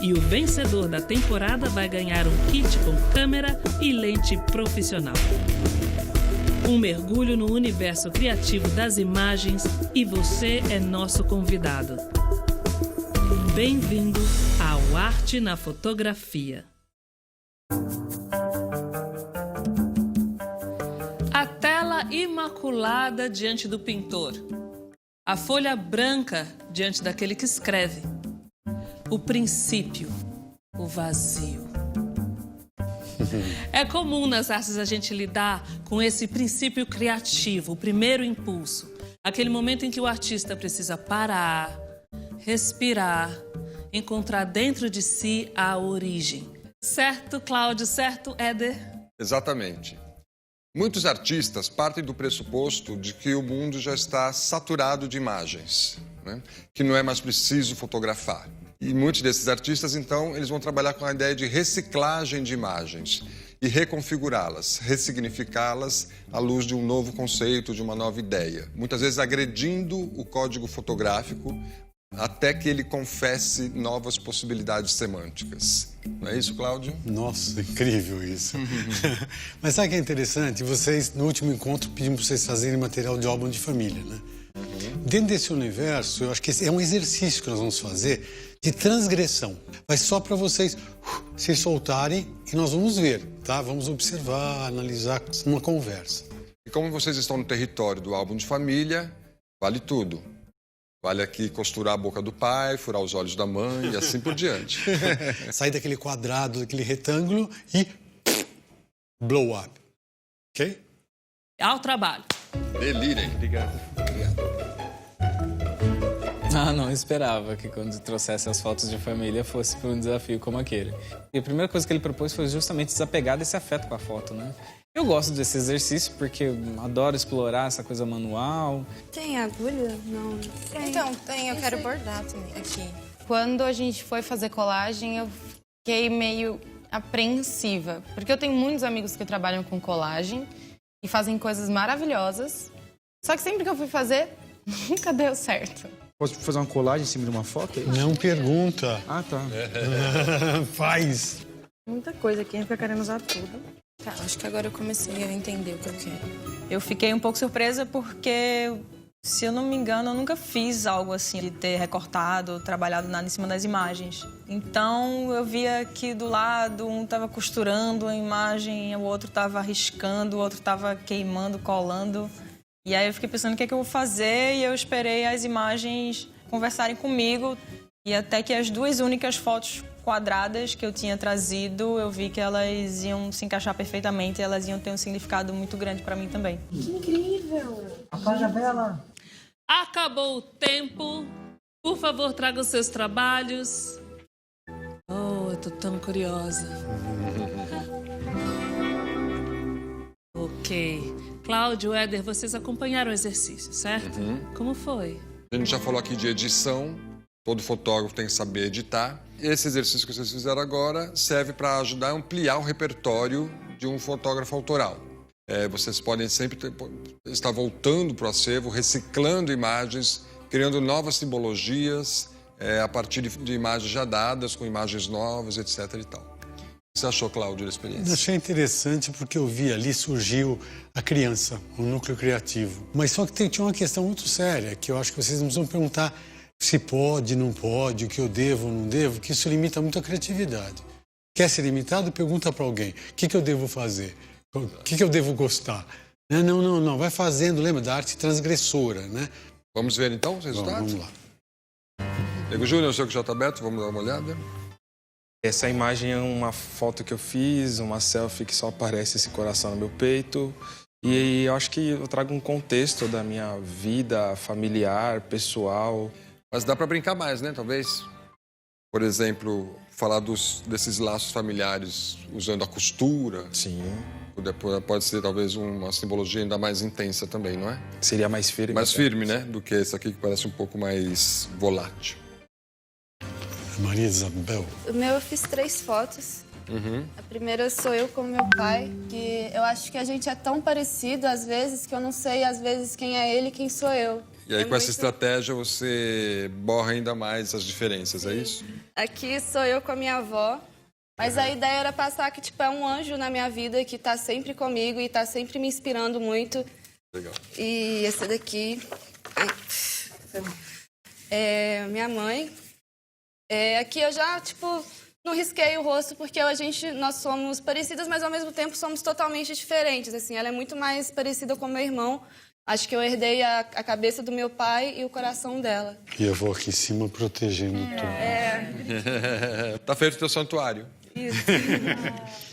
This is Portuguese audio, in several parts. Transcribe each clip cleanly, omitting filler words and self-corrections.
E o vencedor da temporada vai ganhar um kit com câmera e lente profissional. Um mergulho no universo criativo das imagens e você é nosso convidado. Bem-vindo ao Arte na Fotografia. A tela imaculada diante do pintor. A folha branca diante daquele que escreve. O princípio, o vazio. É comum nas artes a gente lidar com esse princípio criativo, o primeiro impulso. Aquele momento em que o artista precisa parar, respirar, encontrar dentro de si a origem. Certo, Cláudio? Certo, Éder? Exatamente. Muitos artistas partem do pressuposto de que o mundo já está saturado de imagens, né? Que não é mais preciso fotografar. E muitos desses artistas, então, eles vão trabalhar com a ideia de reciclagem de imagens e reconfigurá-las, ressignificá-las à luz de um novo conceito, de uma nova ideia. Muitas vezes agredindo o código fotográfico até que ele confesse novas possibilidades semânticas. Não é isso, Cláudio? Nossa, incrível isso. Mas sabe o que é interessante? Vocês, no último encontro, pedimos para vocês fazerem material de álbum de família, né? Dentro desse universo, eu acho que esse é um exercício que nós vamos fazer de transgressão. Mas só para vocês se soltarem e nós vamos ver, tá? Vamos observar, analisar uma conversa. E como vocês estão no território do álbum de família, vale tudo. Vale aqui costurar a boca do pai, furar os olhos da mãe e assim por diante. Sair daquele quadrado, daquele retângulo e blow up. Ok? Ao trabalho. Delirem. Obrigado. Ah, não esperava que quando trouxesse as fotos de família fosse para um desafio como aquele. E a primeira coisa que ele propôs foi justamente desapegar desse afeto com a foto, né? Eu gosto desse exercício porque eu adoro explorar essa coisa manual. Tem agulha? Não. Tem. Então, tem, eu quero bordar também aqui. Quando a gente foi fazer colagem, eu fiquei meio apreensiva. Porque eu tenho muitos amigos que trabalham com colagem e fazem coisas maravilhosas. Só que sempre que eu fui fazer, nunca deu certo. Posso fazer uma colagem em cima de uma foto? Não pergunta. Ah, tá. Faz. Muita coisa aqui, a gente fica querendo usar tudo. Tá, acho que agora eu comecei a entender o que eu quero. Eu fiquei um pouco surpresa porque, se eu não me engano, eu nunca fiz algo assim, de ter recortado, trabalhado nada em cima das imagens. Então, eu via que do lado, um estava costurando a imagem, o outro estava riscando, o outro estava queimando, colando. E aí eu fiquei pensando o que é que eu vou fazer e eu esperei as imagens conversarem comigo. E até que as duas únicas fotos quadradas que eu tinha trazido, eu vi que elas iam se encaixar perfeitamente e elas iam ter um significado muito grande para mim também. Que incrível! Apaga a vela. Acabou o tempo. Por favor, traga os seus trabalhos. Oh, eu tô tão curiosa. Ok. Cláudio, Éder, vocês acompanharam o exercício, certo? Como foi? A gente já falou aqui de edição. Todo fotógrafo tem que saber editar. Esse exercício que vocês fizeram agora serve para ajudar a ampliar o repertório de um fotógrafo autoral. Vocês podem sempre estar voltando para o acervo, reciclando imagens, criando novas simbologias a partir de imagens já dadas, com imagens novas, etc. e tal. O que você achou, Cláudio, da experiência? Eu achei interessante porque eu vi ali surgiu a criança, o núcleo criativo. Mas só que tinha uma questão muito séria, que eu acho que vocês nos vão perguntar se pode, não pode, o que eu devo, não devo, que isso limita muito a criatividade. Quer ser limitado? Pergunta para alguém. O que eu devo fazer? O que eu devo gostar? Não. Vai fazendo, lembra da arte transgressora, né? Vamos ver, então, os resultados? Vamos lá. Nego Júnior, o seu que já está aberto, vamos dar uma olhada? Essa imagem é uma foto que eu fiz, uma selfie que só aparece esse coração no meu peito. E eu acho que eu trago um contexto da minha vida familiar, pessoal. Mas dá para brincar mais, né? Talvez, por exemplo, falar desses laços familiares usando a costura. Sim. Pode ser talvez uma simbologia ainda mais intensa também, não é? Seria mais firme. Mais firme, né? Do que esse aqui que parece um pouco mais volátil. Maria Isabel. O meu eu fiz 3 fotos. A primeira sou eu com meu pai, que eu acho que a gente é tão parecido às vezes que eu não sei às vezes quem é ele e quem sou eu. E aí, É com essa muito- estratégia, você borra ainda mais as diferenças, é isso? Aqui sou eu com a minha avó. Mas a ideia era passar que, tipo, é um anjo na minha vida que tá sempre comigo e tá sempre me inspirando muito. Legal. E esse daqui... Ai, foi mal. É minha mãe. Aqui eu já, tipo, não risquei o rosto porque nós somos parecidas, mas ao mesmo tempo somos totalmente diferentes, assim. Ela é muito mais parecida com meu irmão. Acho que eu herdei a cabeça do meu pai e o coração dela. E eu vou aqui em cima protegendo tudo. Tá feito o teu santuário. Isso.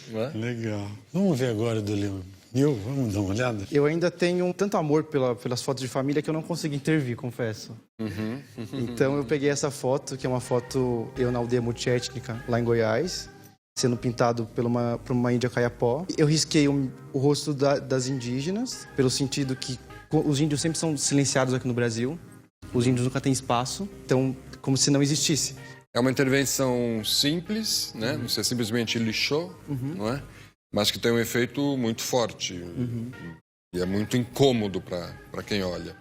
Não é? Legal. Vamos ver agora do Leon. Vamos dar uma olhada? Eu ainda tenho tanto amor pelas fotos de família que eu não consegui intervir, confesso. Então eu peguei essa foto, que é uma foto eu na aldeia multiétnica, lá em Goiás, sendo pintado por uma índia caiapó. Eu risquei o rosto das indígenas, pelo sentido que os índios sempre são silenciados aqui no Brasil. Os índios nunca têm espaço, então como se não existisse. É uma intervenção simples, né? Você simplesmente lixou, não é? Mas que tem um efeito muito forte. E é muito incômodo para quem olha.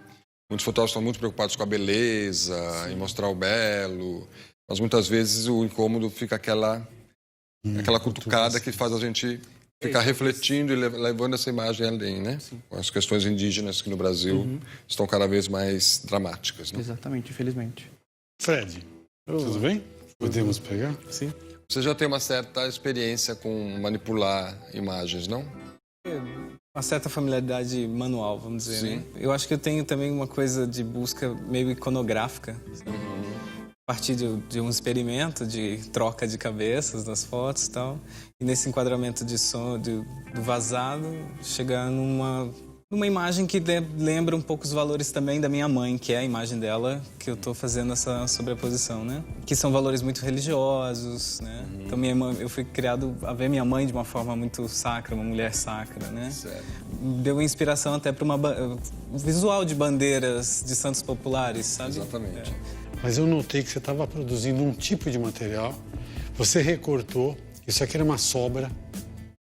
Muitos fotógrafos estão muito preocupados com a beleza, em mostrar o belo. Mas muitas vezes o incômodo fica aquela cutucada que faz a gente ficar refletindo e levando essa imagem além, né? Com as questões indígenas que no Brasil estão cada vez mais dramáticas, né? Exatamente, infelizmente. Fred, tudo bem? Podemos pegar? Sim. Você já tem uma certa experiência com manipular imagens, não? Uma certa familiaridade manual, vamos dizer, Sim. né? Eu acho que eu tenho também uma coisa de busca meio iconográfica. A partir de um experimento de troca de cabeças das fotos e tal. E nesse enquadramento de som, do vazado, chegar numa imagem que lembra um pouco os valores também da minha mãe, que é a imagem dela, que eu estou fazendo essa sobreposição, né? Que são valores muito religiosos, né? Então eu fui criado a ver minha mãe de uma forma muito sacra, uma mulher sacra, né? Certo. Deu inspiração até para um visual de bandeiras de santos populares, sabe? Exatamente. Mas eu notei que você estava produzindo um tipo de material, você recortou, isso aqui era uma sobra,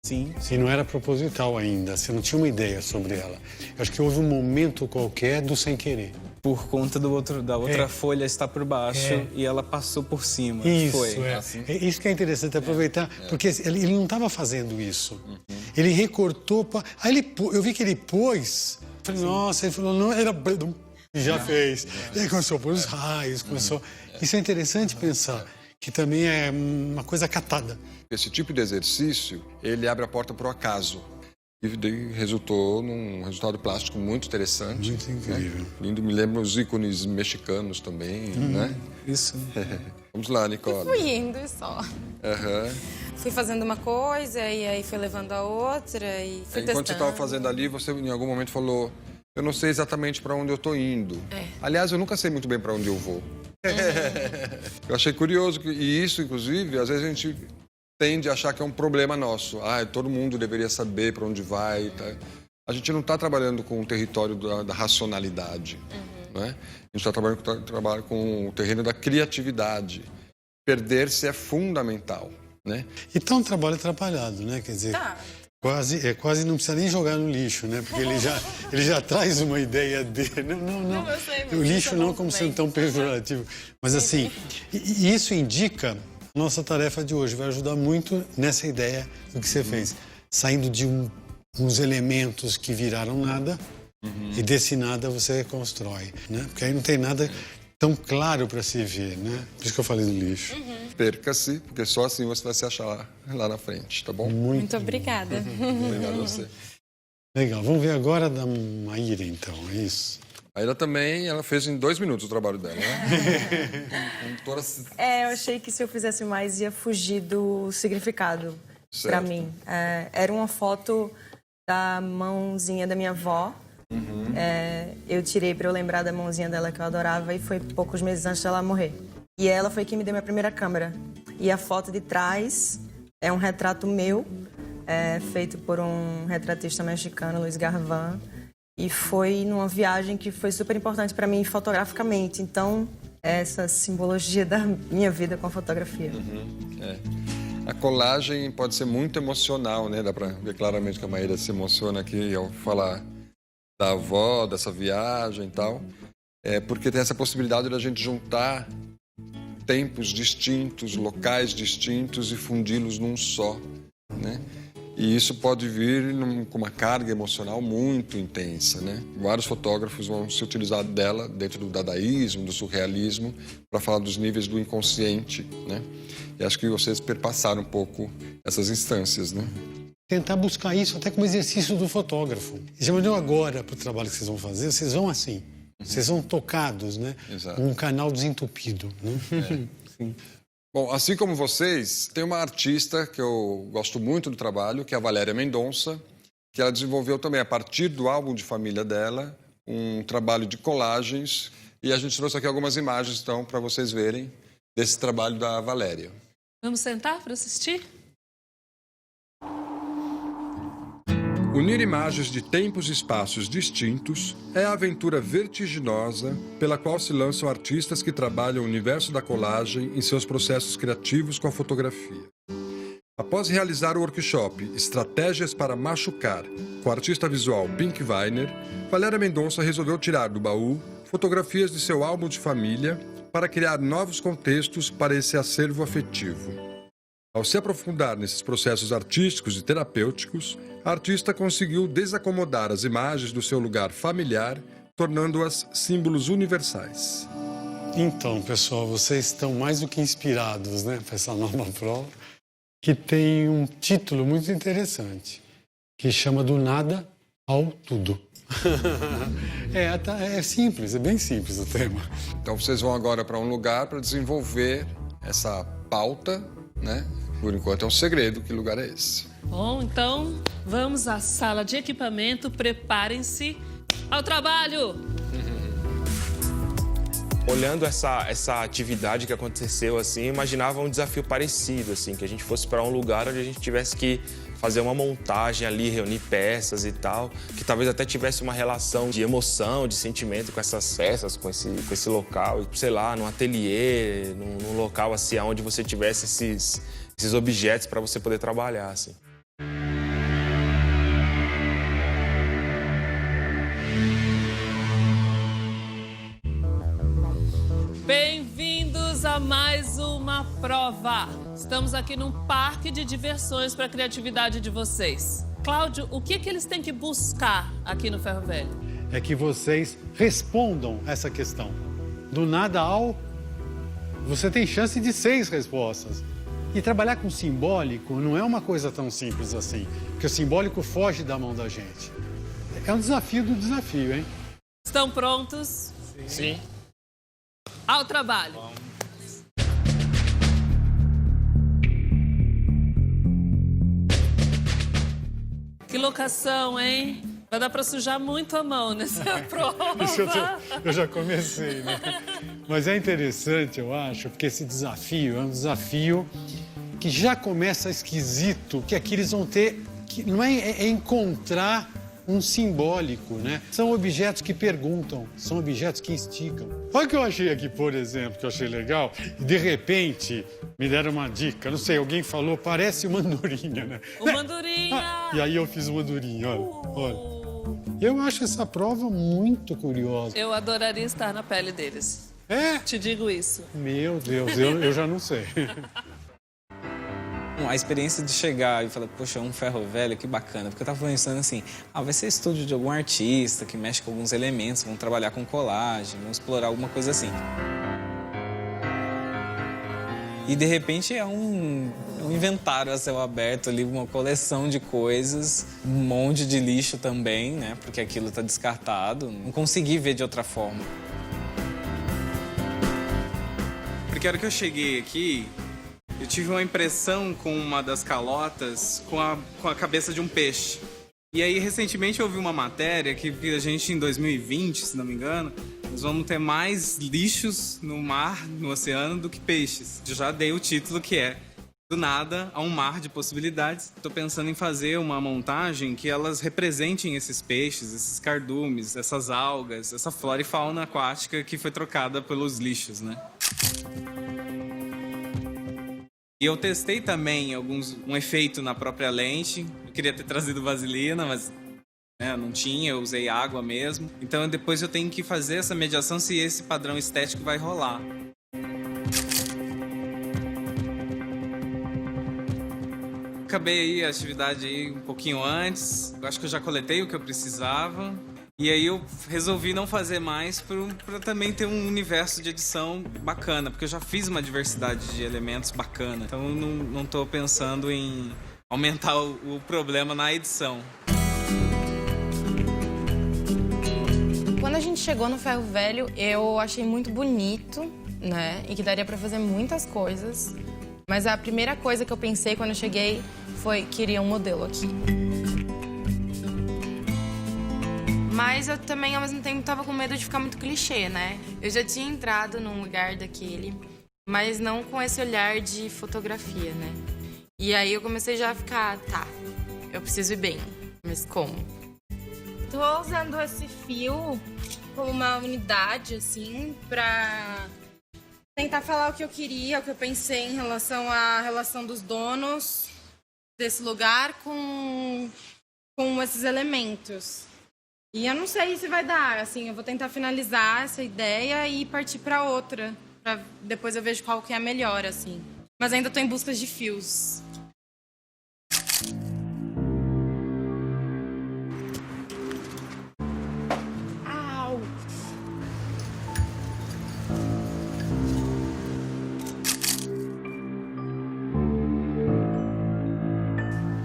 Sim. e não era proposital ainda, você não tinha uma ideia sobre ela. Eu acho que houve um momento qualquer do sem querer. Por conta da outra folha estar por baixo e ela passou por cima. Isso, Foi. É isso que é interessante, aproveitar, porque ele não estava fazendo isso. Ele recortou, eu vi que ele pôs, falei, nossa, ele falou, não, era... E já fez. E aí começou a pôr os raios, começou... Isso é interessante pensar, que também é uma coisa catada. Esse tipo de exercício, ele abre a porta para o acaso. E resultou num resultado plástico muito interessante. Muito incrível. Né? Lindo, me lembra os ícones mexicanos também, né? Isso. Vamos lá, Nicole. Fui indo e só. Aham. Fui fazendo uma coisa e aí fui levando a outra e fui Enquanto você estava testando. fazendo ali, você em algum momento falou, eu não sei exatamente para onde eu estou indo. Aliás, eu nunca sei muito bem para onde eu vou. Eu achei curioso, e isso, inclusive, às vezes a gente tende a achar que é um problema nosso. Todo mundo deveria saber para onde vai. Tá? A gente não está trabalhando com o território da racionalidade. Né? A gente está trabalhando com o terreno da criatividade. Perder-se é fundamental. Né? Então o trabalho é atrapalhado, né? Quer dizer, quase não precisa nem jogar no lixo, né? Porque ele já traz uma ideia dele. Não. eu sei, mas O lixo isso é não bom como também. sendo tão pejorativo. Mas assim, e isso indica nossa tarefa de hoje. Vai ajudar muito nessa ideia do que você fez. Saindo de uns elementos que viraram nada e desse nada você reconstrói, né? Porque aí não tem nada tão claro para se ver, né? Por isso que eu falei do lixo. Perca-se, porque só assim você vai se achar lá na frente, tá bom? Muito obrigada. Obrigado a você. Legal. Vamos ver agora da Maíra, então. É isso. A Ira também, ela fez em 2 minutos o trabalho dela, né? Com toda... Eu achei que se eu fizesse mais ia fugir do significado Certo. pra mim. Era uma foto da mãozinha da minha avó. Eu tirei pra eu lembrar da mãozinha dela que eu adorava e foi poucos meses antes dela morrer. E ela foi quem me deu minha primeira câmera. E a foto de trás é um retrato meu, feito por um retratista mexicano, Luiz Garvan. E foi numa viagem que foi super importante para mim fotograficamente. Então, essa simbologia da minha vida com a fotografia. A colagem pode ser muito emocional, né? Dá pra ver claramente que a Maíra se emociona aqui ao falar da avó, dessa viagem e tal. porque tem essa possibilidade da gente juntar tempos distintos, locais distintos e fundi-los num só, né? E isso pode vir com uma carga emocional muito intensa, né? Vários fotógrafos vão se utilizar dela dentro do dadaísmo, do surrealismo, para falar dos níveis do inconsciente, né? E acho que vocês perpassaram um pouco essas instâncias, né? Tentar buscar isso até como exercício do fotógrafo. E já mandou agora para o trabalho que vocês vão fazer, vocês vão assim, vocês vão tocados, né? Exato. Um canal desentupido, né? Sim. Bom, assim como vocês, tem uma artista que eu gosto muito do trabalho, que é a Valéria Mendonça, que ela desenvolveu também, a partir do álbum de família dela, um trabalho de colagens. E a gente trouxe aqui algumas imagens, então, para vocês verem desse trabalho da Valéria. Vamos sentar para assistir? Unir imagens de tempos e espaços distintos é a aventura vertiginosa pela qual se lançam artistas que trabalham o universo da colagem em seus processos criativos com a fotografia. Após realizar o workshop Estratégias para Machucar com a artista visual Pink Weiner, Valéria Mendonça resolveu tirar do baú fotografias de seu álbum de família para criar novos contextos para esse acervo afetivo. Ao se aprofundar nesses processos artísticos e terapêuticos, a artista conseguiu desacomodar as imagens do seu lugar familiar, tornando-as símbolos universais. Então, pessoal, vocês estão mais do que inspirados, né, para essa nova prova, que tem um título muito interessante, que chama Do Nada ao Tudo. É simples, é bem simples o tema. Então vocês vão agora para um lugar para desenvolver essa pauta, né? Por enquanto é um segredo, que lugar é esse? Bom, então vamos à sala de equipamento, preparem-se ao trabalho! Olhando essa atividade que aconteceu, assim, eu imaginava um desafio parecido, assim, que a gente fosse para um lugar onde a gente tivesse que fazer uma montagem ali, reunir peças e tal, que talvez até tivesse uma relação de emoção, de sentimento com essas peças, com esse local, sei lá, num ateliê, num local assim, onde você tivesse esses objetos para você poder trabalhar, assim. Bem-vindos a mais uma prova. Estamos aqui num parque de diversões para a criatividade de vocês. Cláudio, o que eles têm que buscar aqui no Ferro Velho? É que vocês respondam essa questão. Do nada ao... Você tem chance de 6 respostas. E trabalhar com simbólico não é uma coisa tão simples assim, porque o simbólico foge da mão da gente. É um desafio do desafio, hein? Estão prontos? Sim. Ao trabalho. Que locação, hein? Vai dar para sujar muito a mão nessa prova. Eu já comecei, né? Mas é interessante, eu acho, porque esse desafio é um desafio que já começa esquisito, que aqui eles vão ter... Que não é encontrar um simbólico, né? São objetos que perguntam, são objetos que instigam. Olha o que eu achei aqui, por exemplo, que eu achei legal. E de repente, me deram uma dica. Não sei, alguém falou, parece uma andorinha, né? Uma andorinha! E aí eu fiz uma andorinha, olha. Eu acho essa prova muito curiosa. Eu adoraria estar na pele deles. É? Te digo isso. Meu Deus, eu já não sei. A experiência de chegar e falar, poxa, um ferro velho, que bacana. Porque eu tava pensando assim, vai ser estúdio de algum artista que mexe com alguns elementos, vão trabalhar com colagem, vão explorar alguma coisa assim. E de repente é um inventário a céu aberto ali, uma coleção de coisas, um monte de lixo também, né? Porque aquilo tá descartado. Não consegui ver de outra forma. Porque a hora que eu cheguei aqui, eu tive uma impressão com uma das calotas com a cabeça de um peixe. E aí, recentemente, eu ouvi uma matéria que a gente, em 2020, se não me engano, nós vamos ter mais lixos no mar, no oceano, do que peixes. Eu já dei o título que é Do Nada a um Mar de Possibilidades. Estou pensando em fazer uma montagem que elas representem esses peixes, esses cardumes, essas algas, essa flora e fauna aquática que foi trocada pelos lixos, né? E eu testei também um efeito na própria lente. Eu queria ter trazido vaselina, mas né? Não tinha, eu usei água mesmo. Então depois eu tenho que fazer essa mediação se esse padrão estético vai rolar. Acabei aí a atividade aí um pouquinho antes. Eu acho que eu já coletei o que eu precisava. E aí eu resolvi não fazer mais para também ter um universo de edição bacana, porque eu já fiz uma diversidade de elementos bacana. Então eu não tô pensando em aumentar o problema na edição. Quando a gente chegou no Ferro Velho, eu achei muito bonito, né? E que daria para fazer muitas coisas. Mas a primeira coisa que eu pensei quando eu cheguei foi que queria um modelo aqui. Mas eu também, ao mesmo tempo, tava com medo de ficar muito clichê, né? Eu já tinha entrado num lugar daquele, mas não com esse olhar de fotografia, né? E aí eu comecei já a ficar, tá, eu preciso ir bem, mas como? Tô usando esse fio como uma unidade, assim, pra tentar falar o que eu queria, o que eu pensei em relação à relação dos donos desse lugar com esses elementos. E eu não sei se vai dar, assim, eu vou tentar finalizar essa ideia e partir para outra, para depois eu vejo qual que é a melhor, assim. Mas ainda tô em busca de fios. Au!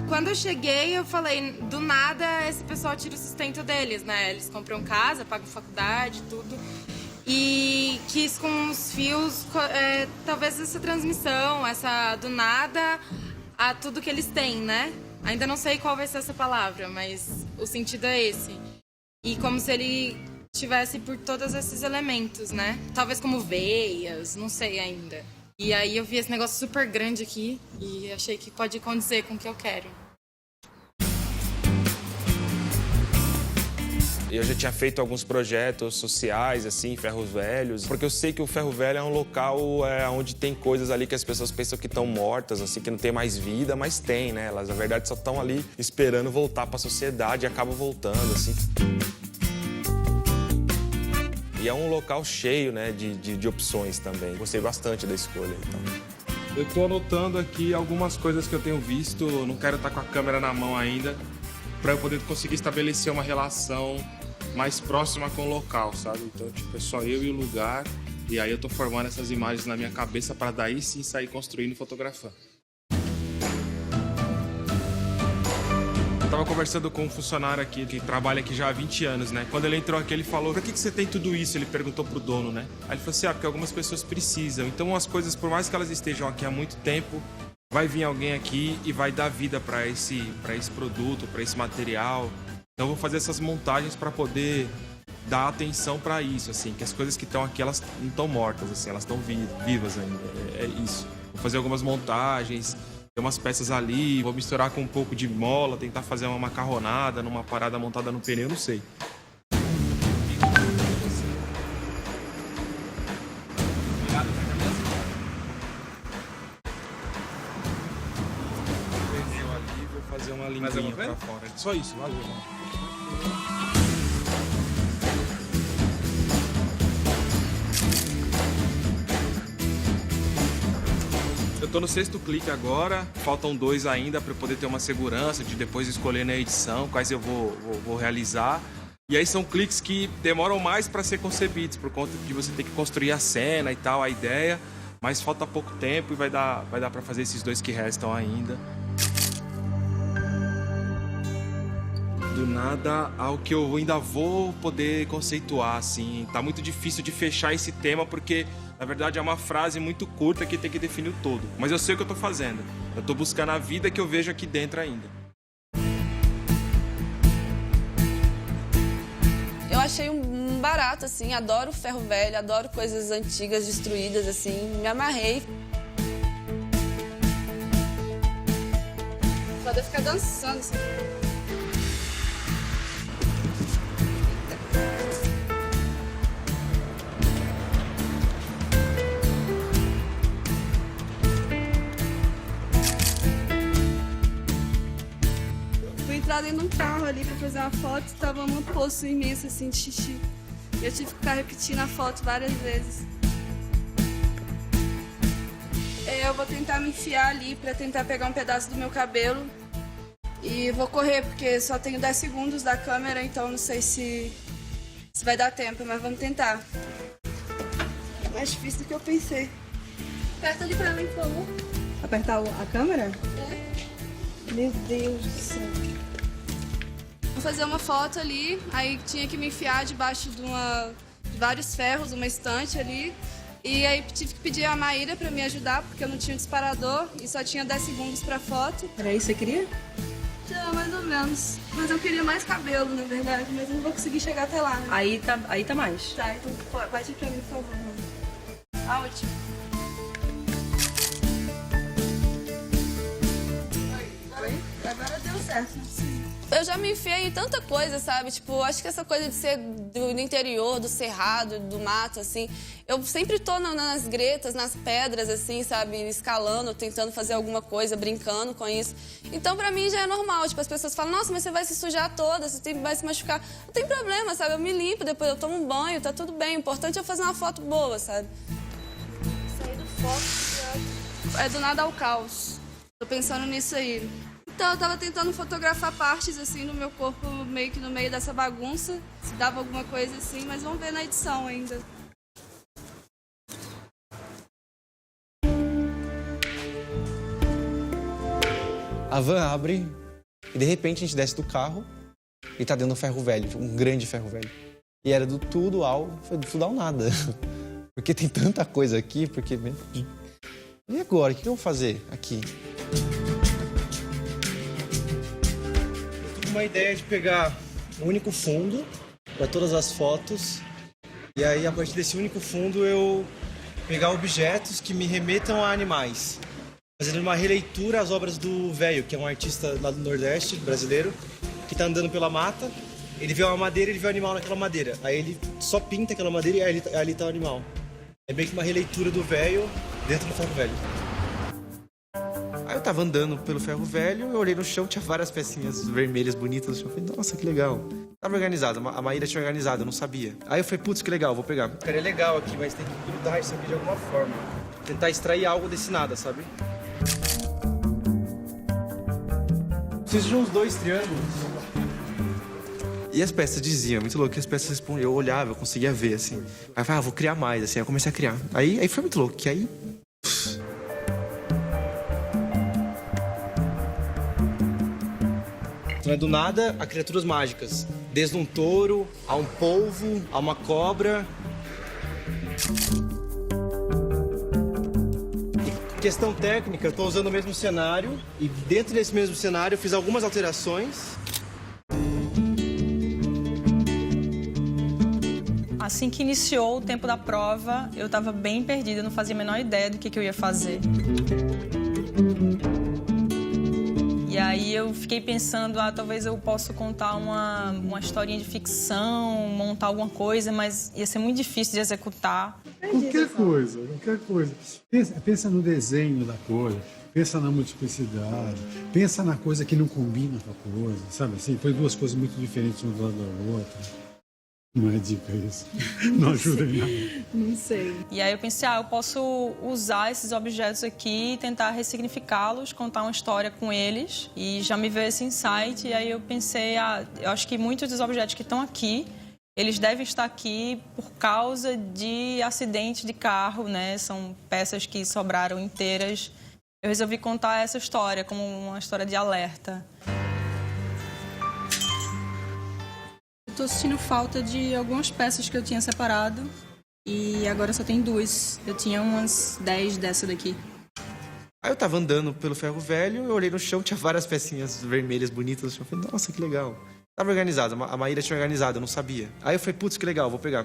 Quando eu cheguei, eu falei, do nada, esse pessoal tira o sustento deles, né? Eles compram casa, pagam faculdade, tudo. E quis com os fios, talvez essa transmissão, essa do nada a tudo que eles têm, né? Ainda não sei qual vai ser essa palavra, mas o sentido é esse. E como se ele tivesse por todos esses elementos, né? Talvez como veias, não sei ainda. E aí eu vi esse negócio super grande aqui e achei que pode acontecer com o que eu quero. Eu já tinha feito alguns projetos sociais, assim, em Ferros Velhos, porque eu sei que o Ferro Velho é um local onde tem coisas ali que as pessoas pensam que estão mortas, assim, que não tem mais vida, mas tem, né? Elas, na verdade, só estão ali esperando voltar para a sociedade e acabam voltando, assim. E é um local cheio, né, de opções também. Gostei bastante da escolha, então. Eu tô anotando aqui algumas coisas que eu tenho visto, não quero estar com a câmera na mão ainda, para eu poder conseguir estabelecer uma relação mais próxima com o local, sabe? Então, tipo, é só eu e o lugar, e aí eu tô formando essas imagens na minha cabeça para daí sim sair construindo e fotografando. Eu tava conversando com um funcionário aqui, que trabalha aqui já há 20 anos, né? Quando ele entrou aqui, ele falou, pra que você tem tudo isso? Ele perguntou pro dono, né? Aí ele falou assim, porque algumas pessoas precisam. Então as coisas, por mais que elas estejam aqui há muito tempo, vai vir alguém aqui e vai dar vida para esse produto, para esse material. Então eu vou fazer essas montagens para poder dar atenção para isso, assim, que as coisas que estão aqui, elas não estão mortas, assim, elas estão vivas ainda. É isso. Vou fazer algumas montagens, tem umas peças ali, vou misturar com um pouco de mola, tentar fazer uma macarronada numa parada montada no pneu, não sei. Fazer uma linguinha pra fora. Só isso, valeu. Eu tô no 6º clique agora, faltam 2 ainda para eu poder ter uma segurança de depois escolher na edição quais eu vou realizar. E aí são cliques que demoram mais para ser concebidos, por conta de você ter que construir a cena e tal, a ideia, mas falta pouco tempo e vai dar para fazer esses 2 que restam ainda. Do nada ao que eu ainda vou poder conceituar, assim. Tá muito difícil de fechar esse tema, porque, na verdade, é uma frase muito curta que tem que definir o todo. Mas eu sei o que eu tô fazendo. Eu tô buscando a vida que eu vejo aqui dentro ainda. Eu achei um barato, assim. Adoro ferro velho, adoro coisas antigas, destruídas, assim. Me amarrei. Pode ficar dançando, assim. entrar dentro de um carro ali pra fazer uma foto, tava um poço imenso assim de xixi. Eu tive que ficar repetindo a foto várias vezes. Eu vou tentar me enfiar ali pra tentar pegar um pedaço do meu cabelo. E vou correr, porque só tenho 10 segundos da câmera, então não sei se vai dar tempo, mas vamos tentar. É mais difícil do que eu pensei. Aperta ali pra mim, por favor. Apertar a câmera? Meu Deus do céu. Vou fazer uma foto ali, aí tinha que me enfiar debaixo de vários ferros, uma estante ali. E aí tive que pedir a Maíra pra me ajudar, porque eu não tinha disparador e só tinha 10 segundos pra foto. Era isso que você queria? Já, mais ou menos. Mas eu queria mais cabelo, na verdade, mas eu não vou conseguir chegar até lá, né? Aí tá mais. Tá, então bate pra mim, por favor. Ah, ótimo. Agora deu certo. Eu já me enfiei em tanta coisa, sabe? Tipo, acho que essa coisa de ser do interior, do cerrado, do mato, assim. Eu sempre tô nas gretas, nas pedras, assim, sabe? Escalando, tentando fazer alguma coisa, brincando com isso. Então, pra mim, já é normal. Tipo, as pessoas falam, nossa, mas você vai se sujar toda, você vai se machucar. Não tem problema, sabe? Eu me limpo, depois eu tomo um banho, tá tudo bem. O importante é eu fazer uma foto boa, sabe? Sair do foco é do nada ao caos. Tô pensando nisso aí. Então, eu tava tentando fotografar partes, assim, do meu corpo, meio que no meio dessa bagunça. Se dava alguma coisa assim, mas vamos ver na edição ainda. A van abre e, de repente, a gente desce do carro e tá dentro de um ferro velho, um grande ferro velho. E era do tudo ao, foi do tudo ao nada. Porque tem tanta coisa aqui, porque... E agora? O que eu vou fazer aqui? Uma ideia de pegar um único fundo para todas as fotos e aí a partir desse único fundo eu pegar objetos que me remetam a animais, fazendo uma releitura às obras do Velho, que é um artista lá do Nordeste brasileiro que está andando pela mata, ele vê uma madeira, ele vê um animal naquela madeira, aí ele só pinta aquela madeira e ali está o animal. É meio que uma releitura do Velho dentro do ferro velho. Aí eu tava andando pelo ferro velho, eu olhei no chão, tinha várias pecinhas vermelhas, bonitas no chão. Eu falei, nossa, que legal. Tava organizado, a Maíra tinha organizado, eu não sabia. Aí eu falei, putz, que legal, vou pegar. Ficaria legal aqui, mas tem que grudar isso aqui de alguma forma. Tentar extrair algo desse nada, sabe? Preciso de uns 2 triângulos. E as peças diziam, muito louco, que as peças respondiam. Eu olhava, eu conseguia ver, assim. Aí eu falei, vou criar mais, assim. Aí eu comecei a criar. Aí foi muito louco, que aí... Não é do nada a criaturas mágicas. Desde um touro, a um polvo, a uma cobra. E questão técnica, eu estou usando o mesmo cenário. E dentro desse mesmo cenário eu fiz algumas alterações. Assim que iniciou o tempo da prova, eu estava bem perdida, não fazia a menor ideia do que eu ia fazer. E aí eu fiquei pensando, talvez eu possa contar uma historinha de ficção, montar alguma coisa, mas ia ser muito difícil de executar. Qualquer coisa. Pensa no desenho da coisa, pensa na multiplicidade, pensa na coisa que não combina com a coisa, sabe assim? Foi 2 coisas muito diferentes uma do lado da outra. Não é dica isso. Não ajuda em nada. Não sei. E aí eu pensei, eu posso usar esses objetos aqui e tentar ressignificá-los, contar uma história com eles. E já me veio esse insight, e aí eu pensei, eu acho que muitos dos objetos que estão aqui, eles devem estar aqui por causa de acidentes de carro, né? São peças que sobraram inteiras. Eu resolvi contar essa história como uma história de alerta. Estou sentindo falta de algumas peças que eu tinha separado e agora só tem 2. Eu tinha umas 10 dessa daqui. Aí eu tava andando pelo ferro velho, eu olhei no chão, tinha várias pecinhas vermelhas, bonitas no chão. Eu falei, nossa, que legal. Tava organizado, a Maíra tinha organizado, eu não sabia. Aí eu falei, putz, que legal, vou pegar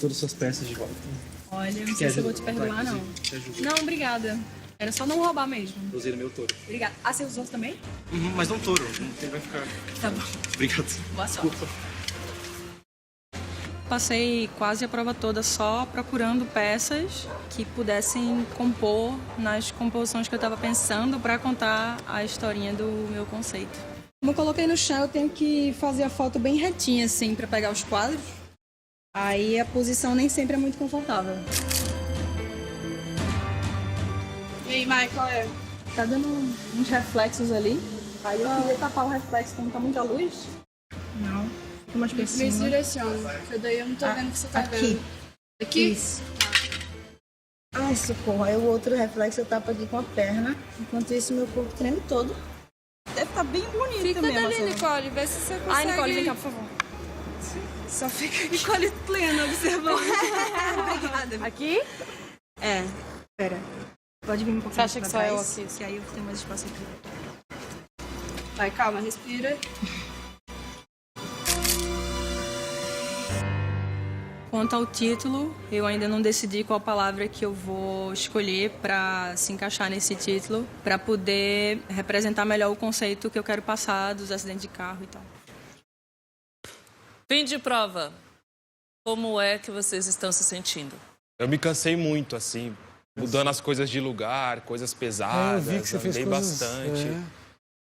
todas as suas peças de volta. Olha, não sei se eu vou te perdoar, não. Não, obrigada. Era só não roubar mesmo. Usei no meu touro. Obrigada. Você usou também? Mas não touro, ele vai ficar... Tá bom. Obrigado. Boa sorte. Desculpa. Passei quase a prova toda só procurando peças que pudessem compor nas composições que eu estava pensando para contar a historinha do meu conceito. Como eu coloquei no chão, eu tenho que fazer a foto bem retinha, assim, para pegar os quadros. Aí a posição nem sempre é muito confortável. E aí, Mai, qual é? Tá dando uns reflexos ali. Aí eu queria tapar o reflexo, como tá muita luz. Não, fica mais pra cima. Me direciona, porque daí eu não tô vendo o que você tá aqui. vendo. Aqui? Isso. Ai, socorro. Aí o outro reflexo eu tapo aqui com a perna. Enquanto isso, meu corpo treme todo. Deve estar bem bonito Fica mesmo. dali, assim. Nicole, vê se você consegue. Ai, Nicole, vem cá, por favor. Só fica Nicole plena observando. Obrigada. Aqui? É, pera. Pode vir um pouquinho Você acha pra que só eu trás, aqui? que aí eu tenho mais espaço aqui. Vai, calma, respira. Quanto ao título, eu ainda não decidi qual palavra que eu vou escolher para se encaixar nesse título, para poder representar melhor o conceito que eu quero passar dos acidentes de carro e tal. Fim de prova. Como é que vocês estão se sentindo? Eu me cansei muito, assim, mudando as coisas de lugar, coisas pesadas, eu vi que você fez andei coisas, bastante.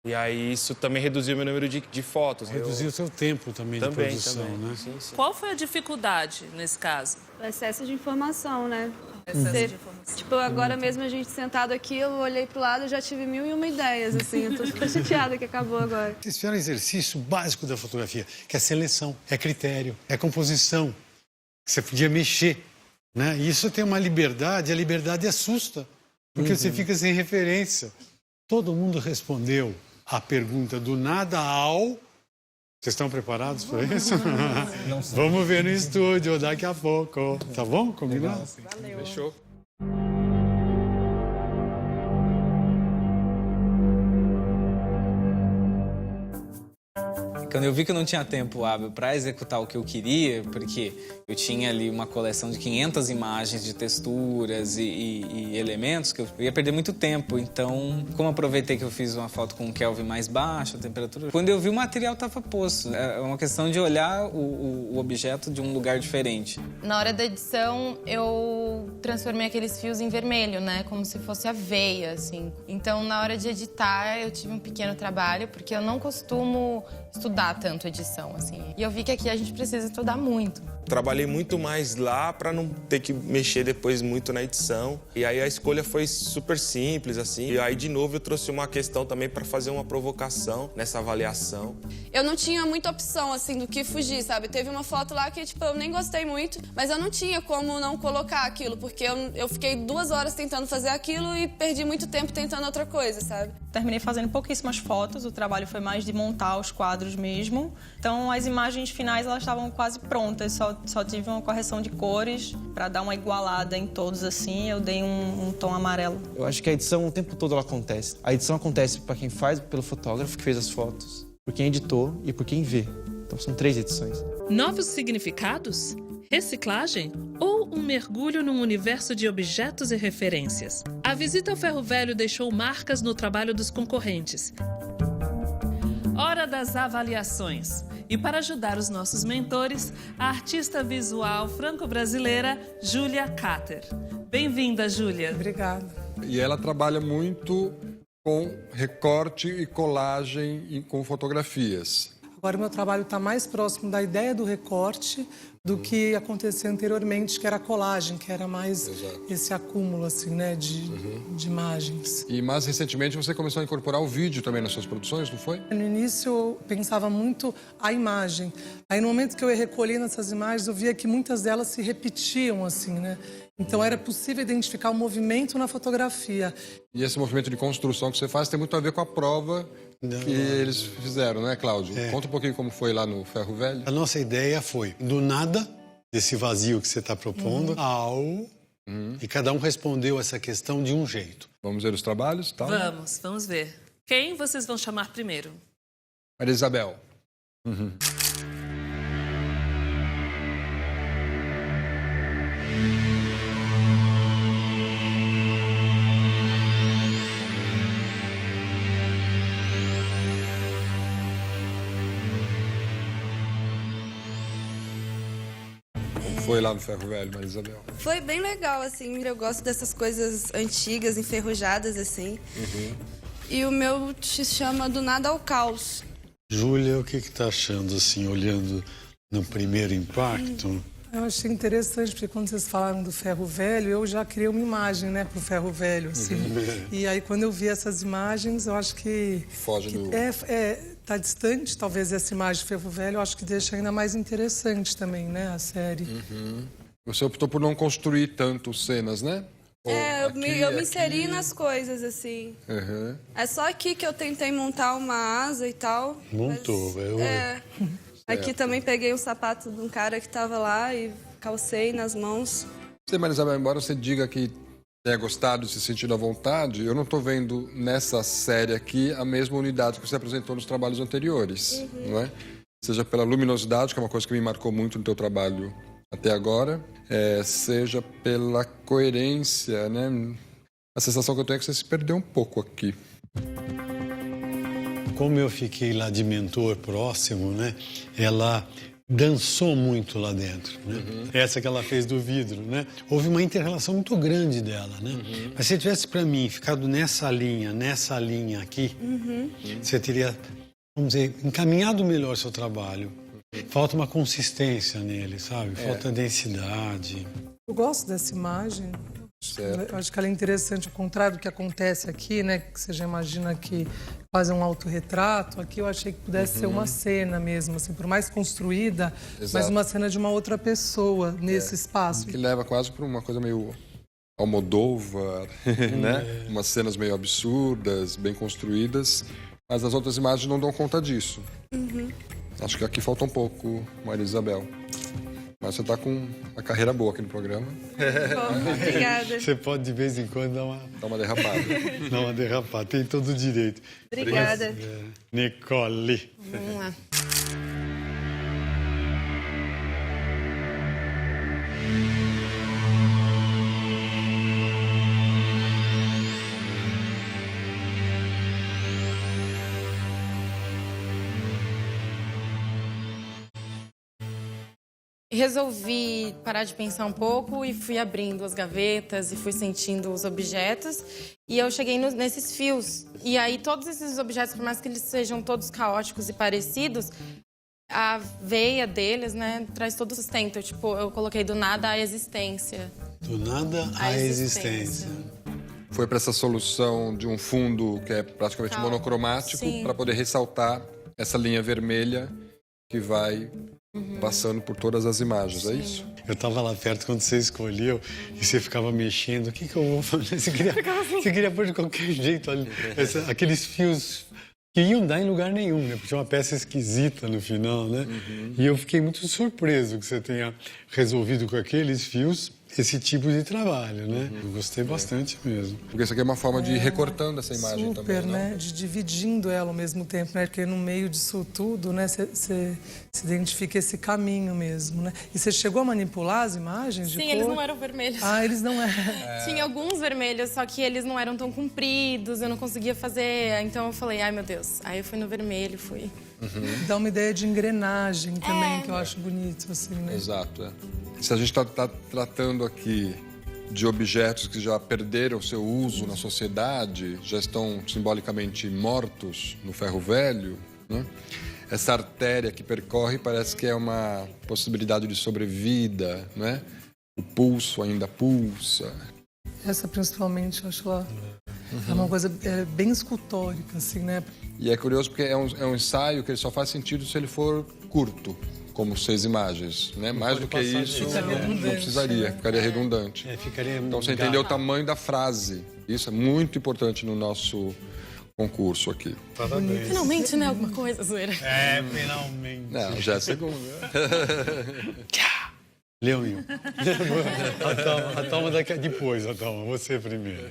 E aí isso também reduziu meu número de fotos. Reduziu o seu tempo também de produção, né? Sim, sim. Qual foi a dificuldade nesse caso? O excesso de informação, né? Excesso de informação. Tipo, agora mesmo a gente sentado aqui, eu olhei pro lado e já tive 1001 ideias, assim. Eu tô super chateada que acabou agora. Vocês fizeram um exercício básico da fotografia, que é seleção, é critério, é composição. Você podia mexer, né? E isso tem uma liberdade, a liberdade assusta, porque você fica sem referência. Todo mundo respondeu a pergunta do nada ao... Vocês estão preparados para isso? Não sei. Vamos ver no estúdio daqui a pouco. Tá bom? Combinado? Valeu. Fechou? Quando eu vi que eu não tinha tempo hábil para executar o que eu queria, porque eu tinha ali uma coleção de 500 imagens de texturas e elementos, que eu ia perder muito tempo. Então, como aproveitei que eu fiz uma foto com um Kelvin mais baixo, a temperatura... Quando eu vi, o material estava posto. É uma questão de olhar o objeto de um lugar diferente. Na hora da edição, eu transformei aqueles fios em vermelho, né? Como se fosse aveia, assim. Então, na hora de editar, eu tive um pequeno trabalho, porque eu não costumo estudar tanto edição, assim. E eu vi que aqui a gente precisa estudar muito. Trabalhei muito mais lá para não ter que mexer depois muito na edição. E aí a escolha foi super simples, assim. E aí, de novo, eu trouxe uma questão também para fazer uma provocação nessa avaliação. Eu não tinha muita opção, assim, do que fugir, sabe? Teve uma foto lá que, tipo, eu nem gostei muito, mas eu não tinha como não colocar aquilo, porque eu fiquei 2 horas tentando fazer aquilo e perdi muito tempo tentando outra coisa, sabe? Terminei fazendo pouquíssimas fotos, o trabalho foi mais de montar os quadros mesmo. Então, as imagens finais, elas estavam quase prontas, só tive uma correção de cores para dar uma igualada em todos, assim, eu dei um tom amarelo. Eu acho que a edição o tempo todo ela acontece. A edição acontece para quem faz, pelo fotógrafo que fez as fotos, por quem editou e por quem vê. Então são 3 edições. Novos significados? Reciclagem? Ou um mergulho num universo de objetos e referências? A visita ao Ferro Velho deixou marcas no trabalho dos concorrentes. Hora das avaliações. E para ajudar os nossos mentores, a artista visual franco-brasileira Júlia Cater. Bem-vinda, Júlia. Obrigada. E ela trabalha muito com recorte e colagem e com fotografias. Agora o meu trabalho está mais próximo da ideia do recorte do que acontecia anteriormente, que era a colagem, que era mais esse acúmulo assim, né, de imagens. E mais recentemente você começou a incorporar o vídeo também nas suas produções, não foi? No início eu pensava muito a imagem. Aí no momento que eu ia recolhendo essas imagens, eu via que muitas delas se repetiam assim, né? Então era possível identificar o movimento na fotografia. E esse movimento de construção que você faz tem muito a ver com a prova que eles fizeram, né, Cláudio? Conta um pouquinho como foi lá no Ferro Velho. A nossa ideia foi, do nada, desse vazio que você está propondo, ao... E cada um respondeu essa questão de um jeito. Vamos ver os trabalhos, tá? Vamos ver. Quem vocês vão chamar primeiro? Maria Isabel. Foi lá no Ferro Velho, Maria Isabel? Foi bem legal, assim, eu gosto dessas coisas antigas, enferrujadas, assim. E o meu se chama Do Nada ao Caos. Júlia, o que está achando, assim, olhando no primeiro impacto? Eu achei interessante, porque quando vocês falaram do ferro velho, eu já criei uma imagem, né, pro ferro velho, assim. E aí, quando eu vi essas imagens, eu acho que... Foge do... tá distante, talvez, essa imagem de ferro velho, eu acho que deixa ainda mais interessante também, né, a série. Você optou por não construir tanto cenas, né? Eu me inseri nas coisas, assim. É só aqui que eu tentei montar uma asa e tal. Montou, Aqui também peguei o sapato de um cara que tava lá e calcei nas mãos. Você, Marisabel, embora você diga que tenha gostado de se sentir à vontade, eu não estou vendo nessa série aqui a mesma unidade que você apresentou nos trabalhos anteriores, não é? Seja pela luminosidade, que é uma coisa que me marcou muito no teu trabalho até agora, seja pela coerência, né? A sensação que eu tenho é que você se perdeu um pouco aqui. Como eu fiquei lá de mentor próximo, né? Ela dançou muito lá dentro, né? Essa que ela fez do vidro, né? Houve uma inter-relação muito grande dela, né? Mas se tivesse para mim ficado nessa linha aqui, você teria, vamos dizer, encaminhado melhor seu trabalho. Falta uma consistência nele, sabe? Falta densidade. Eu gosto dessa imagem. Eu acho que ela é interessante, ao contrário do que acontece aqui, né? Que você já imagina que faz um autorretrato. Aqui eu achei que pudesse ser uma cena mesmo, assim, por mais construída, mas uma cena de uma outra pessoa nesse espaço. Que leva quase para uma coisa meio Almodóvar, né? Umas cenas meio absurdas, bem construídas, mas as outras imagens não dão conta disso. Acho que aqui falta um pouco, Maria Isabel. Mas você está com uma carreira boa aqui no programa. Bom, obrigada. Você pode, de vez em quando, dar uma derrapada. Dar uma derrapada, tem todo o direito. Obrigada. Nicole. Vamos lá. Resolvi parar de pensar um pouco e fui abrindo as gavetas e fui sentindo os objetos. E eu cheguei nesses fios. E aí todos esses objetos, por mais que eles sejam todos caóticos e parecidos, a veia deles, né, traz todo o sustento. Tipo, eu coloquei do nada a existência. Do nada a existência. Foi para essa solução de um fundo que é praticamente monocromático para poder ressaltar essa linha vermelha que vai passando por todas as imagens, é isso? Eu estava lá perto quando você escolheu e você ficava mexendo. O que eu vou fazer? Você queria pôr de qualquer jeito ali, aqueles fios que iam dar em lugar nenhum, né? Porque tinha uma peça esquisita no final, né? E eu fiquei muito surpreso que você tenha resolvido com aqueles fios esse tipo de trabalho, né? Eu gostei bastante mesmo. Porque isso aqui é uma forma de ir recortando essa imagem super, também, né? De dividindo ela ao mesmo tempo, né? Porque no meio disso tudo, né? Você identifica esse caminho mesmo, né? E você chegou a manipular as imagens? Sim, eles não eram vermelhos. Ah, eles não eram. Tinha alguns vermelhos, só que eles não eram tão compridos, eu não conseguia fazer. Então eu falei, ai meu Deus. Aí eu fui no vermelho, fui. Dá uma ideia de engrenagem também, que eu acho bonito, assim, né? Exato, Se a gente está tratando aqui de objetos que já perderam seu uso na sociedade, já estão simbolicamente mortos no ferro velho, né? Essa artéria que percorre parece que é uma possibilidade de sobrevida, né? O pulso ainda pulsa. Essa principalmente, eu acho ela é uma coisa bem escultórica, assim, né? E é curioso porque é um ensaio que ele só faz sentido se ele for curto, como 6 imagens, né? Mais do que isso, não precisaria, ficaria redundante. Então você entendeu o tamanho da frase. Isso é muito importante no nosso concurso aqui. Parabéns. Finalmente, né? Alguma coisa, zoeira. Finalmente. Não, já é segundo. Leoninho. A Thalma daqui depois, a Thalma. Você primeiro.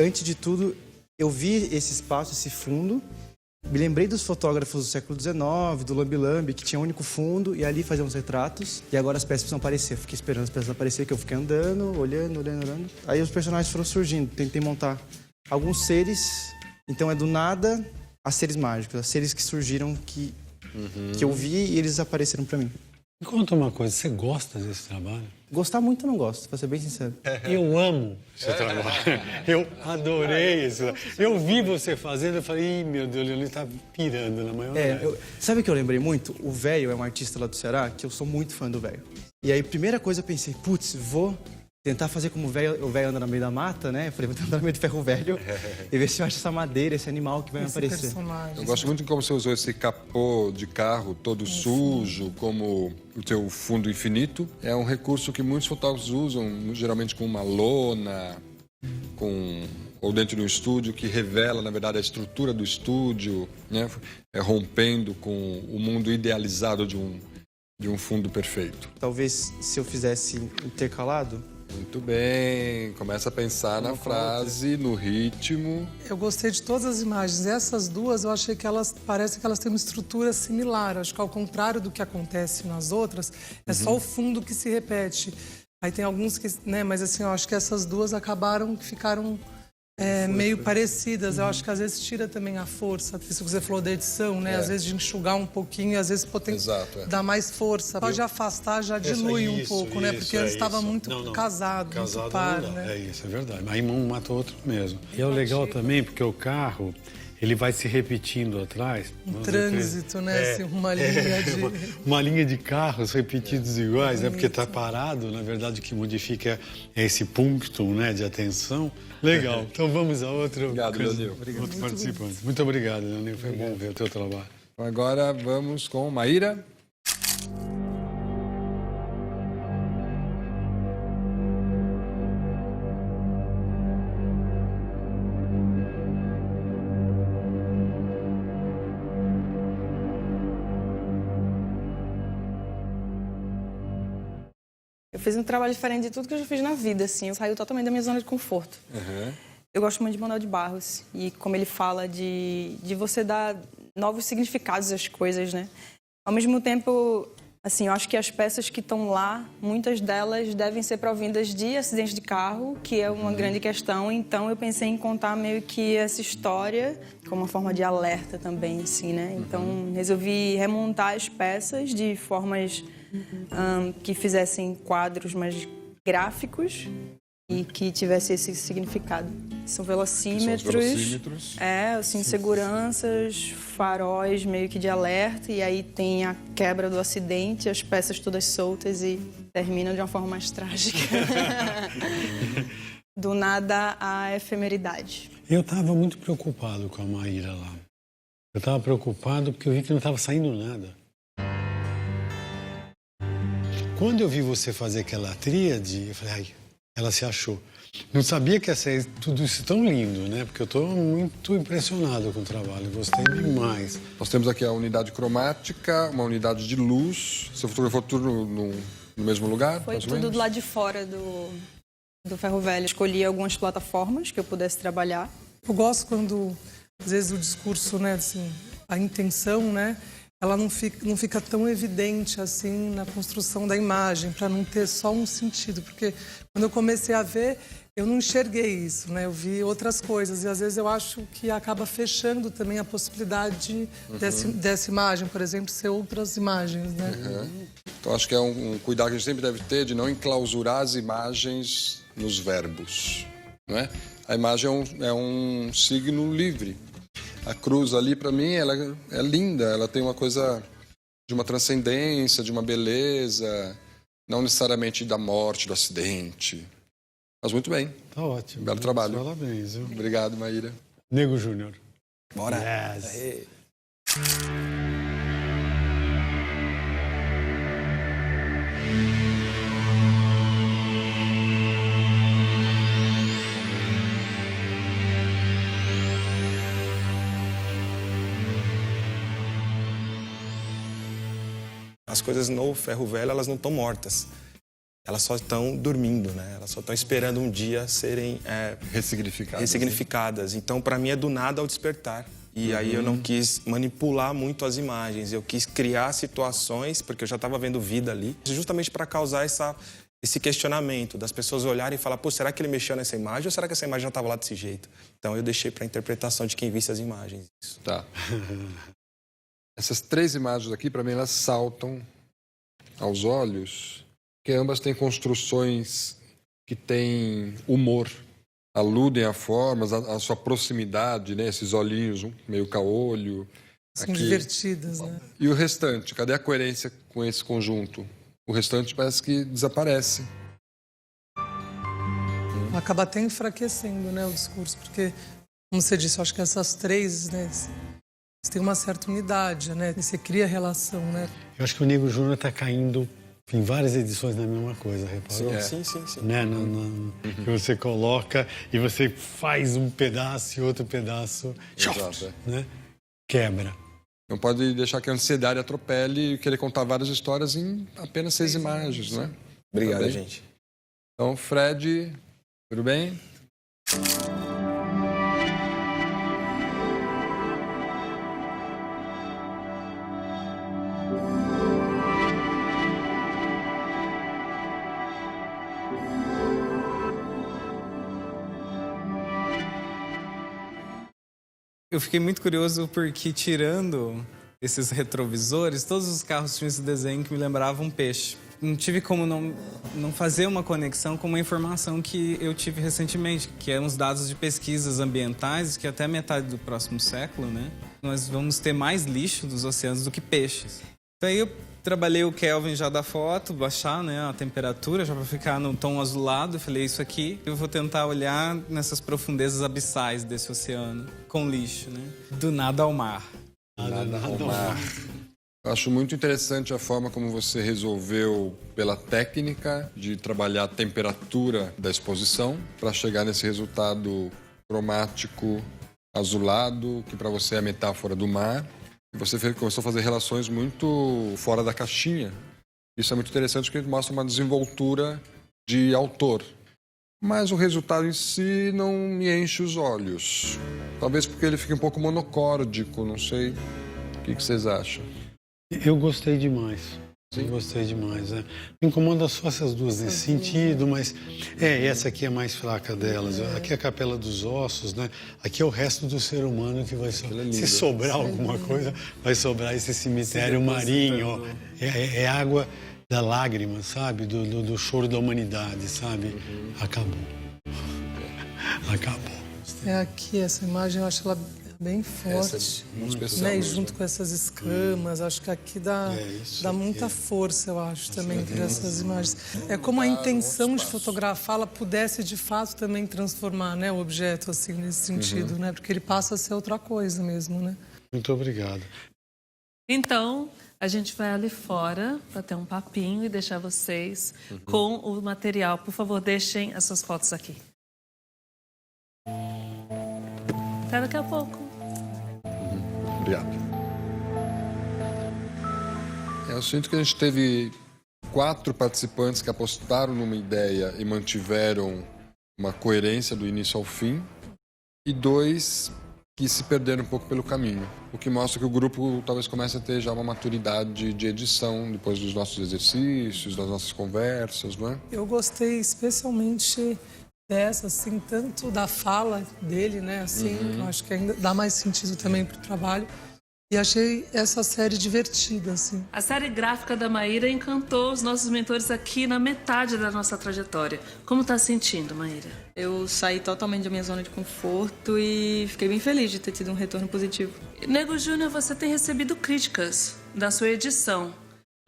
Antes de tudo, eu vi esse espaço, esse fundo, me lembrei dos fotógrafos do século XIX, do Lambi Lambi, que tinha um único fundo, e ali faziam uns retratos, e agora as peças precisam aparecer. Fiquei esperando as peças aparecer, que eu fiquei andando, olhando. Aí os personagens foram surgindo, tentei montar alguns seres Então é do nada a seres mágicos, a seres que surgiram que eu vi e eles apareceram para mim. Me conta uma coisa, você gosta desse trabalho? Gostar muito eu não gosto, pra ser bem sincero. Eu amo seu trabalho. Eu adorei esse trabalho. Eu vi você fazendo, eu falei, ih, meu Deus, o Leonir tá pirando na maionese. Sabe o que eu lembrei muito? O Velho é um artista lá do Ceará, que eu sou muito fã do Velho. E aí, primeira coisa, eu pensei, putz, vou tentar fazer como o Velho anda no meio da mata, né? Eu falei, vou tentar no meio do ferro velho e ver se eu acho essa madeira, esse animal que vai aparecer. Personagem. Eu gosto muito de como você usou esse capô de carro todo sujo, como o teu fundo infinito. É um recurso que muitos fotógrafos usam, geralmente com uma lona, ou dentro de um estúdio, que revela, na verdade, a estrutura do estúdio, né? Rompendo com o mundo idealizado de um fundo perfeito. Talvez se eu fizesse intercalado. Muito bem, começa a pensar na frase, no ritmo. Eu gostei de todas as imagens. Essas duas, eu achei que parece que elas têm uma estrutura similar. Acho que ao contrário do que acontece nas outras, é só o fundo que se repete. Aí tem alguns que, né, mas assim, eu acho que essas duas ficaram meio parecidas. Eu acho que às vezes tira também a força. Isso que você falou da edição, né? Às vezes de enxugar um pouquinho, às vezes dar mais força. Pode afastar, já dilui um pouco, né? Porque antes estava muito casado, muito par, né? É isso, é verdade. Aí um mata o outro mesmo. E é o legal também, porque o carro, ele vai se repetindo atrás. Um trânsito, né? Assim, uma linha de... uma linha de carros repetidos iguais, né? Porque está parado, na verdade, o que modifica é esse punctum, né? De atenção. Legal. Então vamos a outro... Obrigado, Leonil. Outro participante. Muito obrigado, Leonil. Foi bom ver o teu trabalho. Agora vamos com Maíra. Eu fiz um trabalho diferente de tudo que eu já fiz na vida, assim. Eu saí totalmente da minha zona de conforto. Eu gosto muito de Manuel de Barros e como ele fala de você dar novos significados às coisas, né? Ao mesmo tempo, assim, eu acho que as peças que estão lá, muitas delas devem ser provindas de acidentes de carro, que é uma grande questão. Então, eu pensei em contar meio que essa história como uma forma de alerta também, assim, né? Então, resolvi remontar as peças de formas que fizessem quadros mais gráficos e que tivesse esse significado. São velocímetros, assim, seguranças, faróis meio que de alerta, e aí tem a quebra do acidente, as peças todas soltas e terminam de uma forma mais trágica. Do nada à efemeridade. Eu estava muito preocupado com a Maíra lá. Eu estava preocupado porque eu vi que não estava saindo nada. Quando eu vi você fazer aquela tríade, eu falei, ai, ela se achou. Não sabia que ia ser tudo isso tão lindo, né? Porque eu estou muito impressionado com o trabalho, gostei demais. Nós temos aqui a unidade cromática, uma unidade de luz. Você fotografou tudo no mesmo lugar? Foi tudo do lado de fora do ferro velho. Escolhi algumas plataformas que eu pudesse trabalhar. Eu gosto quando, às vezes, o discurso, né, assim, a intenção, né? Ela não fica tão evidente assim na construção da imagem, para não ter só um sentido. Porque quando eu comecei a ver, eu não enxerguei isso, né? Eu vi outras coisas. E às vezes eu acho que acaba fechando também a possibilidade dessa imagem, por exemplo, ser outras imagens, né? Então acho que é um cuidado que a gente sempre deve ter de não enclausurar as imagens nos verbos, não é? A imagem é um signo livre. A cruz ali, para mim, ela é linda. Ela tem uma coisa de uma transcendência, de uma beleza, não necessariamente da morte, do acidente. Mas muito bem. Tá ótimo. Belo trabalho. Parabéns. Viu? Obrigado, Maíra. Nego Júnior. Bora. Yes. As coisas no ferro velho, elas não estão mortas. Elas só estão dormindo, né? Elas só estão esperando um dia serem ressignificadas. Então, para mim, é do nada ao despertar. E aí eu não quis manipular muito as imagens. Eu quis criar situações, porque eu já estava vendo vida ali, justamente para causar esse questionamento das pessoas olharem e falar, pô, será que ele mexeu nessa imagem ou será que essa imagem já estava lá desse jeito? Então eu deixei para a interpretação de quem visse as imagens. Isso. Tá. Essas 3 imagens aqui, para mim, elas saltam aos olhos, porque ambas têm construções que têm humor, aludem a formas, a sua proximidade, né? Esses olhinhos meio caolho. São divertidas, né? E o restante? Cadê a coerência com esse conjunto? O restante parece que desaparece. Acaba até enfraquecendo, né, o discurso, porque, como você disse, eu acho que essas 3, né, têm uma certa unidade, né? Você cria relação, né? Eu acho que o Negro Júnior está caindo em várias edições na mesma coisa, reparou? Sim. Né? Que você coloca e você faz um pedaço e outro pedaço, Exato, né? Quebra. Não pode deixar que a ansiedade atropele e querer contar várias histórias em apenas 6 imagens, né? Obrigado, Tá gente. Então, Fred, tudo bem? Eu fiquei muito curioso porque, tirando esses retrovisores, todos os carros tinham esse desenho que me lembrava um peixe. Não tive como não fazer uma conexão com uma informação que eu tive recentemente, que é uns dados de pesquisas ambientais, que até metade do próximo século, né, nós vamos ter mais lixo dos oceanos do que peixes. Então aí eu trabalhei o Kelvin já da foto, baixar, né, a temperatura já para ficar no tom azulado. Eu falei, isso aqui eu vou tentar olhar nessas profundezas abissais desse oceano com lixo, né? Do nada ao mar. Nada ao mar. Eu acho muito interessante a forma como você resolveu, pela técnica, de trabalhar a temperatura da exposição para chegar nesse resultado cromático azulado, que para você é a metáfora do mar. E você começou a fazer relações muito fora da caixinha. Isso é muito interessante porque mostra uma desenvoltura de autor. Mas o resultado em si não me enche os olhos. Talvez porque ele fique um pouco monocórdico, não sei. O que vocês acham? Eu gostei demais. Sim. Eu gostei demais, né? Me incomoda só essas duas nesse sentido, mas essa aqui é a mais fraca delas. Aqui é a Capela dos Ossos, né? Aqui é o resto do ser humano que vai sobrar. Se sobrar alguma coisa, vai sobrar esse cemitério marinho. É água da lágrima, sabe? Do choro da humanidade, sabe? Acabou. Acabou. Aqui, essa imagem, eu acho ela bem forte, né? E junto com essas escamas, acho que aqui dá muita força, eu acho, também, por essas imagens. É como a intenção de fotografá-la pudesse, de fato, também transformar, né, o objeto, assim, nesse sentido, né? Porque ele passa a ser outra coisa mesmo, né? Muito obrigado. Então, a gente vai ali fora para ter um papinho e deixar vocês com o material. Por favor, deixem essas fotos aqui. Até daqui a pouco. Obrigado. Eu sinto que a gente teve 4 participantes que apostaram numa ideia e mantiveram uma coerência do início ao fim, e 2 que se perderam um pouco pelo caminho, o que mostra que o grupo talvez comece a ter já uma maturidade de edição depois dos nossos exercícios, das nossas conversas, não é? Eu gostei especialmente dessa, assim, tanto da fala dele, né, assim, eu acho que ainda dá mais sentido também pro trabalho. E achei essa série divertida, assim. A série gráfica da Maíra encantou os nossos mentores aqui na metade da nossa trajetória. Como tá sentindo, Maíra? Eu saí totalmente da minha zona de conforto e fiquei bem feliz de ter tido um retorno positivo. Nego Júnior, você tem recebido críticas da sua edição.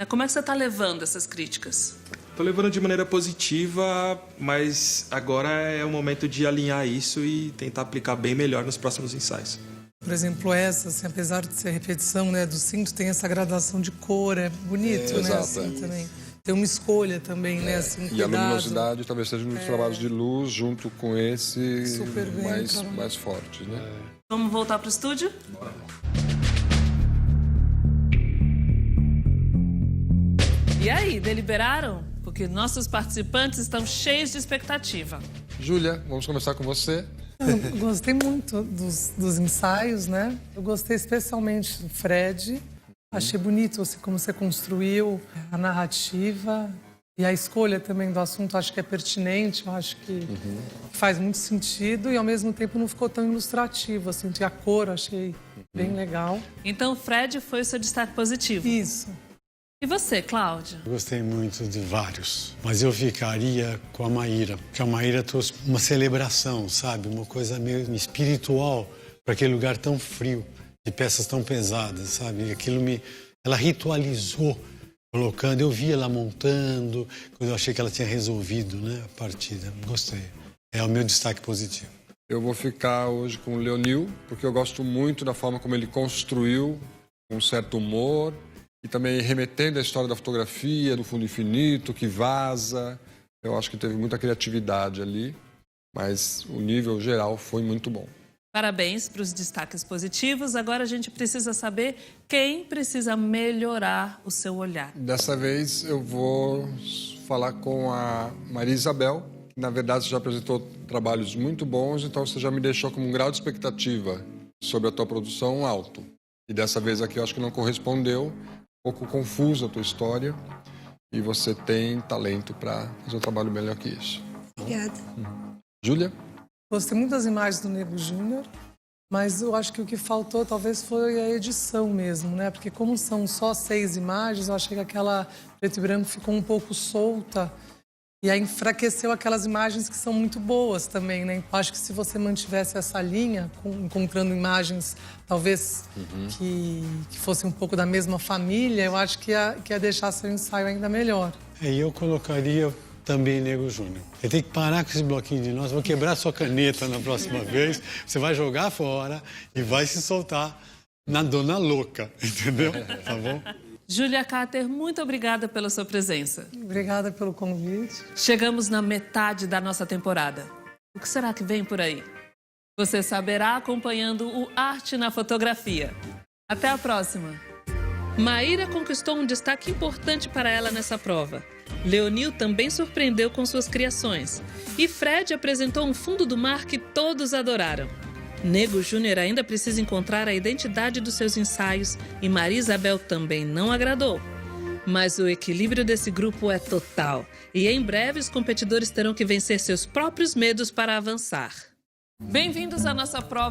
Como é que você tá levando essas críticas? Tô levando de maneira positiva, mas agora é o momento de alinhar isso e tentar aplicar bem melhor nos próximos ensaios. Por exemplo, essa, assim, apesar de ser repetição, né, do cinto, tem essa gradação de cor, é bonito, né, exato, assim, também. Tem uma escolha também, né, assim, E cuidado. a luminosidade talvez seja um dos trabalhos de luz junto com esse Super bem, mais forte, né? Vamos voltar pro estúdio? E aí, deliberaram? Porque nossos participantes estão cheios de expectativa. Júlia, vamos começar com você. Eu gostei muito dos ensaios, né? Eu gostei especialmente do Fred. Achei bonito assim, como você construiu a narrativa. E a escolha também do assunto acho que é pertinente, eu acho que faz muito sentido e ao mesmo tempo não ficou tão ilustrativo, assim, a cor eu achei bem legal. Então, Fred foi o seu destaque positivo. Isso. E você, Cláudia? Eu gostei muito de vários, mas eu ficaria com a Maíra, porque a Maíra trouxe uma celebração, sabe? Uma coisa meio espiritual para aquele lugar tão frio, de peças tão pesadas, sabe? Ela ritualizou, colocando, eu vi ela montando, quando eu achei que ela tinha resolvido, né, a partida. Gostei. É o meu destaque positivo. Eu vou ficar hoje com o Leonil, porque eu gosto muito da forma como ele construiu, com um certo humor, e também remetendo à história da fotografia, do fundo infinito, que vaza. Eu acho que teve muita criatividade ali, mas o nível geral foi muito bom. Parabéns para os destaques positivos. Agora a gente precisa saber quem precisa melhorar o seu olhar. Dessa vez eu vou falar com a Maria Isabel, que na verdade você já apresentou trabalhos muito bons, então você já me deixou com um grau de expectativa sobre a tua produção alto. E dessa vez aqui eu acho que não correspondeu, um pouco confusa a tua história, e você tem talento para fazer um trabalho melhor que isso. Obrigada. Júlia? Gostei muito das imagens do Nego Júnior, mas eu acho que o que faltou talvez foi a edição mesmo, né? Porque como são só 6 imagens, eu achei que aquela preto e branco ficou um pouco solta e aí enfraqueceu aquelas imagens que são muito boas também, né? Eu acho que se você mantivesse essa linha, encontrando imagens talvez que fossem um pouco da mesma família, eu acho que ia deixar seu ensaio ainda melhor. E eu colocaria também Nego Júnior. Você tem que parar com esse bloquinho de nós, vou quebrar sua caneta na próxima vez, você vai jogar fora e vai se soltar na dona louca, entendeu? Tá bom? Júlia Carter, muito obrigada pela sua presença. Obrigada pelo convite. Chegamos na metade da nossa temporada. O que será que vem por aí? Você saberá acompanhando o Arte na Fotografia. Até a próxima. Maíra conquistou um destaque importante para ela nessa prova. Leonil também surpreendeu com suas criações. E Fred apresentou um fundo do mar que todos adoraram. Nego Júnior ainda precisa encontrar a identidade dos seus ensaios e Maria Isabel também não agradou. Mas o equilíbrio desse grupo é total. E em breve os competidores terão que vencer seus próprios medos para avançar. Bem-vindos à nossa prova.